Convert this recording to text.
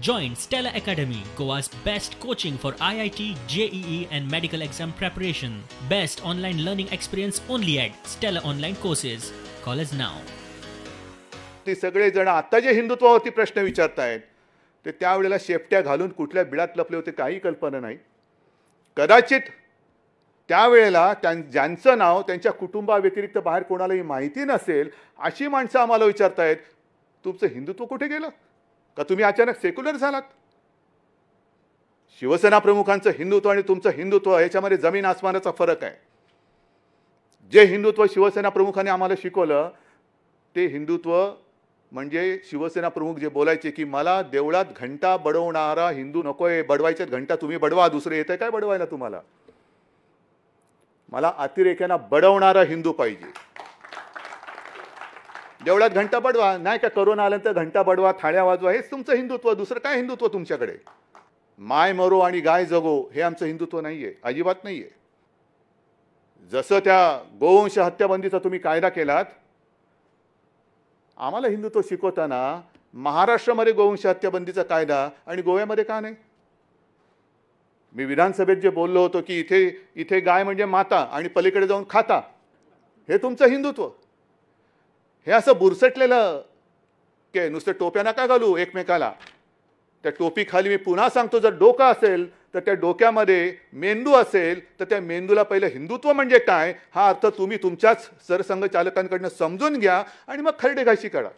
Join Stella Academy, Goa's best coaching for IIT, JEE and medical exam preparation. Best online learning experience only at Stella Online Courses. Call us now. ते सगळे जण आता जे हिंदुत्वावरती प्रश्न विचारतायत ते त्यावेळेला शेपट्या घालून कुठल्या बिळात लपले होते काही कल्पना नाही. कदाचित त्यावेळेला ज्यांचं नाव त्यांच्या कुटुंबाव्यतिरिक्त बाहेर कोणालाही माहिती नसेल अशी माणसं आम्हाला विचारतायत, तुमचं हिंदुत्व कुठे गेलं? का तुम्ही अचानक सेक्युलर झालात? शिवसेना प्रमुखांचं हिंदुत्व आणि तुमचं हिंदुत्व याच्यामध्ये जमीन आसमानाचा फरक आहे. जे हिंदुत्व शिवसेना प्रमुखांनी आम्हाला शिकवलं ते हिंदुत्व म्हणजे शिवसेना प्रमुख जे बोलायचे की मला देवळात घंटा बडवणारा हिंदू नकोय, बडवायच्यात घंटा तुम्ही बडवा, दुसरे येतंय काय बडवायला तुम्हाला? मला अतिरेक्यांना बडवणारा हिंदू पाहिजे. देवळात घंटा बडवा, नाही का करोना आल्यानंतर घंटा बडवा, थाळ्या वाजवा, हेच तुमचं हिंदुत्व. दुसरं काय हिंदुत्व तुमच्याकडे? माय मरो आणि गाय जगो हे आमचं हिंदुत्व नाहीये, अजिबात नाहीये. जसं त्या गोवंश हत्याबंदीचा तुम्ही कायदा केलात, आम्हाला हिंदुत्व शिकवताना महाराष्ट्रामध्ये गोवंश हत्याबंदीचा कायदा आणि गोव्यामध्ये का नाही? मी विधानसभेत जे बोललो होतो की इथे गाय म्हणजे माता आणि पलीकडे जाऊन खाता, हे तुमचं हिंदुत्व. हे असं बुरसटलेलं की नुसतं टोप्या नका घालू एकमेकाला. त्या टोपी खाली मी पुन्हा सांगतो, जर डोकं असेल तर त्या डोक्यामध्ये मेंदू असेल तर त्या मेंदूला पहिलं हिंदुत्व म्हणजे काय हा अर्थ तुम्ही तुमच्याच सरसंघचालकांकडून समजून घ्या आणि मग खरडेघाशी करा.